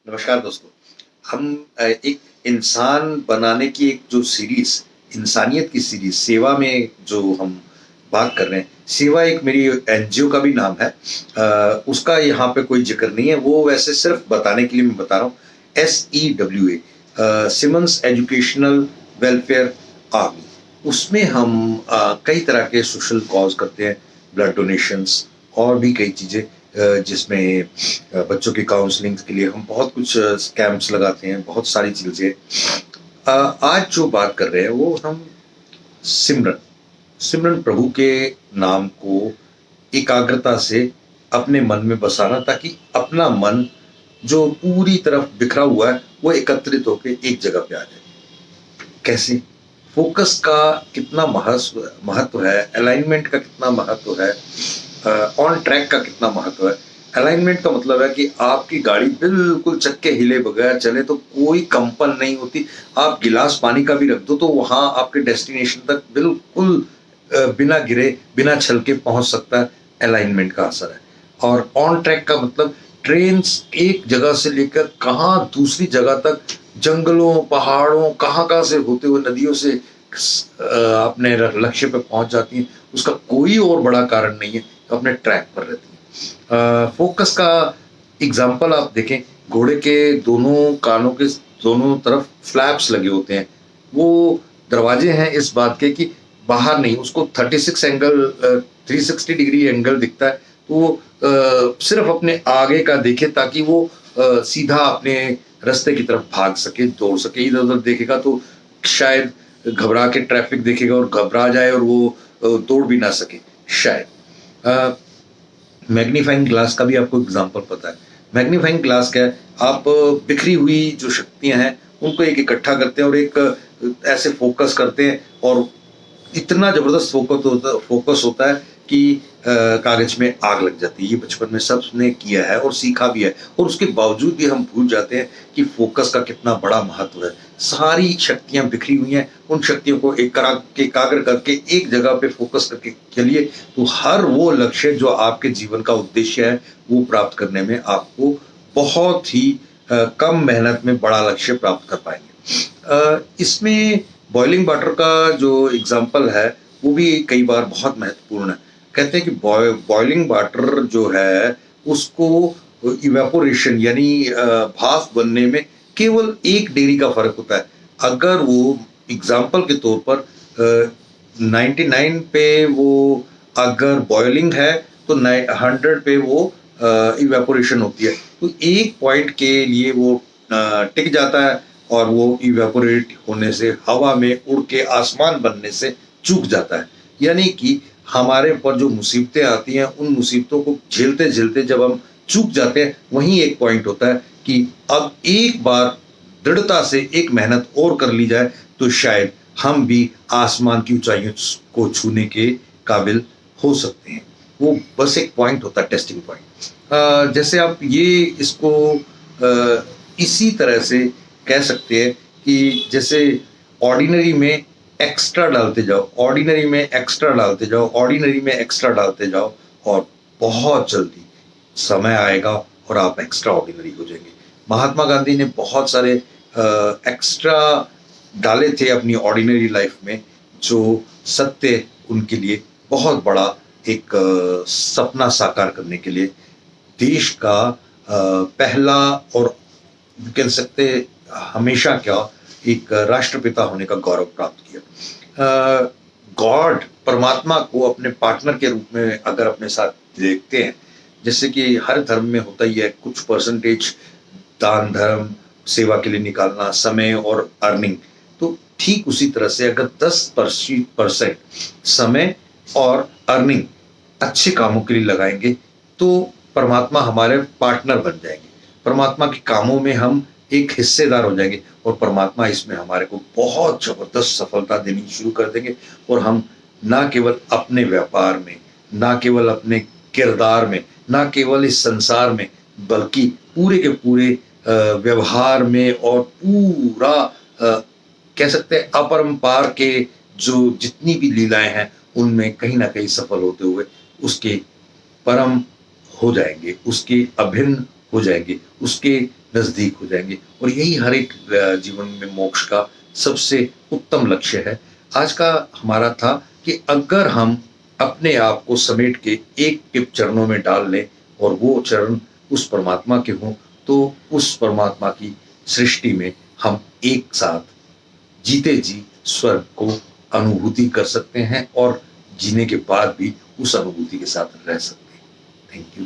नमस्कार दोस्तों। हम एक इंसान बनाने की एक जो सीरीज़, इंसानियत की सीरीज़ सेवा में जो हम बात कर रहे हैं, सेवा एक मेरी एनजीओ का भी नाम है। उसका यहाँ पे कोई ज़िक्र नहीं है, वो वैसे सिर्फ़ बताने के लिए मैं बता रहा हूँ। SEWA Simmons educational welfare army. उसमें हम कई तरह के सोशल कॉज़ करते हैं, ब्लड डोनेशंस और भी कई चीज़ें जिसमें बच्चों की काउंसलिंग के लिए हम बहुत कुछ कैंप्स लगाते हैं, बहुत सारी चीज़ें। आज जो बात कर रहे हैं वो हम सिमरन, सिमरन प्रभु के नाम को एकाग्रता से अपने मन में बसाना, ताकि अपना मन जो पूरी तरफ बिखरा हुआ है वो एकत्रित होके एक जगह पे आ जाए। कैसे? फ़ोकस का कितना महत्व है, अलाइनमेंट का कितना महत्व है, ऑन ट्रैक का कितना महत्व है। अलाइनमेंट का मतलब है कि आपकी गाड़ी बिल्कुल चक्के हिले बगैर चले तो कोई कंपन नहीं होती। आप गिलास पानी का भी रख दो तो वहाँ आपके डेस्टिनेशन तक बिल्कुल बिना गिरे, बिना छलके पहुँच सकता है। अलाइनमेंट का असर है। और ऑन ट्रैक का मतलब ट्रेन्स एक जगह से लेकर कहाँ दूसरी जगह तक, जंगलों, पहाड़ों, कहाँ-कहाँ से होते हुए नदियों से अपने लक्ष्य पे पहुँच जाती हैं। उसका कोई और बड़ा कारण नहीं है, अपने ट्रैक पर रहती हैं। फ़ोकस का एग्ज़ाम्पल आप देखें, घोड़े के दोनों कानों के दोनों तरफ फ्लैप्स लगे होते हैं। वो दरवाजे हैं इस बात के कि बाहर नहीं, उसको 36 एंगल 360 डिग्री एंगल दिखता है, तो वो सिर्फ़ अपने आगे का देखे ताकि वो सीधा अपने रास्ते की तरफ भाग सके, दौड़ सके। इधर-उधर देखेगा तो शायद घबरा के ट्रैफ़िक देखेगा और घबरा जाए और वो दौड़ भी ना सके, शायद। अ, मैग्नीफाइंग ग्लास का भी आपको एग्ज़ाम्पल पता है। मैग्नीफाइंग ग्लास क्या है? आप बिखरी हुई जो शक्तियाँ हैं, उनको एक इकट्ठा करते हैं और एक ऐसे फ़ोकस करते हैं और इतना ज़बरदस्त फ़ोकस होता है कि कागज़ में आग लग जाती है। ये बचपन में सबने किया है और सीखा भी है, और उसके बावजूद भी हम भूल जाते हैं कि फ़ोकस का कितना बड़ा महत्व है। सारी शक्तियाँ बिखरी हुई हैं, उन शक्तियों को एकाग्र करके एक जगह पे फ़ोकस करके चलिए, तो हर वो लक्ष्य जो आपके जीवन का उद्देश्य है, वो प्राप्त करने में आपको बहुत ही कम मेहनत में बड़ा लक्ष्य प्राप्त कर पाएँगे। इसमें बॉइलिंग वाटर का जो एग्ज़ाम्पल है, वो भी कई बार बहुत महत्वपूर्ण है। कहते हैं कि बॉइलिंग वाटर जो है, उसको इवेपोरेशन यानी भाप बनने में केवल 1 डिग्री का फ़र्क होता है। अगर वो एग्ज़ाम्पल के तौर पर 99 पे वो अगर बॉइलिंग है, तो 100 पे वो इवेपोरेशन होती है। तो 1 पॉइंट के लिए वो टिक जाता है और वो इवेपोरेट होने से, हवा में उड़ के आसमान बनने से चूक जाता है। यानी कि हमारे ऊपर जो मुसीबतें आती हैं, उन मुसीबतों को झेलते-झेलते जब हम चूक जाते हैं, वहीं एक पॉइंट होता है कि अब एक बार दृढ़ता से एक मेहनत और कर ली जाए, तो शायद हम भी आसमान की ऊँचाइयों को छूने के काबिल हो सकते हैं। वो बस एक पॉइंट होता है, टेस्टिंग पॉइंट। जैसे आप ये इसको इसी तरह से कह सकते हैं कि जैसे ऑर्डिनरी में एक्स्ट्रा डालते जाओ, ऑर्डिनरी में एक्स्ट्रा डालते जाओ, ऑर्डिनरी में एक्स्ट्रा डालते जाओ, और बहुत जल्दी समय आएगा और आप एक्स्ट्रा ऑर्डिनरी हो जाएँगे। महात्मा गांधी ने बहुत सारे एक्स्ट्रा डाले थे अपनी ऑर्डिनरी लाइफ में, जो सत्य उनके लिए बहुत बड़ा एक सपना साकार करने के लिए देश का पहला और कह सकते हमेशा क्या एक राष्ट्रपिता होने का गौरव प्राप्त किया। गॉड परमात्मा को अपने पार्टनर के रूप में अगर अपने साथ देखते हैं, जैसे कि हर धर्म में होता ही है, कुछ परसेंटेज दान धर्म सेवा के लिए निकालना, समय और अर्निंग, तो ठीक उसी तरह से अगर 10% समय और अर्निंग अच्छे कामों के लिए लगाएंगे, तो परमात्मा हमारे पार्टनर बन जाएंगे। परमात्मा के कामों में हम एक हिस्सेदार हो जाएंगे और परमात्मा इसमें हमारे को बहुत ज़बरदस्त सफलता देनी शुरू कर देंगे, और हम ना केवल अपने व्यापार में, ना केवल अपने किरदार में, ना केवल इस संसार में, बल्कि पूरे के पूरे व्यवहार में और पूरा कह सकते हैं अपरंपार के जो जितनी भी लीलाएं हैं, उनमें कहीं ना कहीं सफल होते हुए उसके परम हो जाएंगे, उसके अभिन्न हो जाएंगे, उसके नजदीक हो जाएंगे। और यही हर एक जीवन में मोक्ष का सबसे उत्तम लक्ष्य है। आज का हमारा था कि अगर हम अपने आप को समेट के एक चरणों में डाल लें और वो चरण उस परमात्मा के हों, तो उस परमात्मा की सृष्टि में हम एक साथ जीते जी स्वर्ग को अनुभूति कर सकते हैं और जीने के बाद भी उस अनुभूति के साथ रह सकते हैं। Thank you.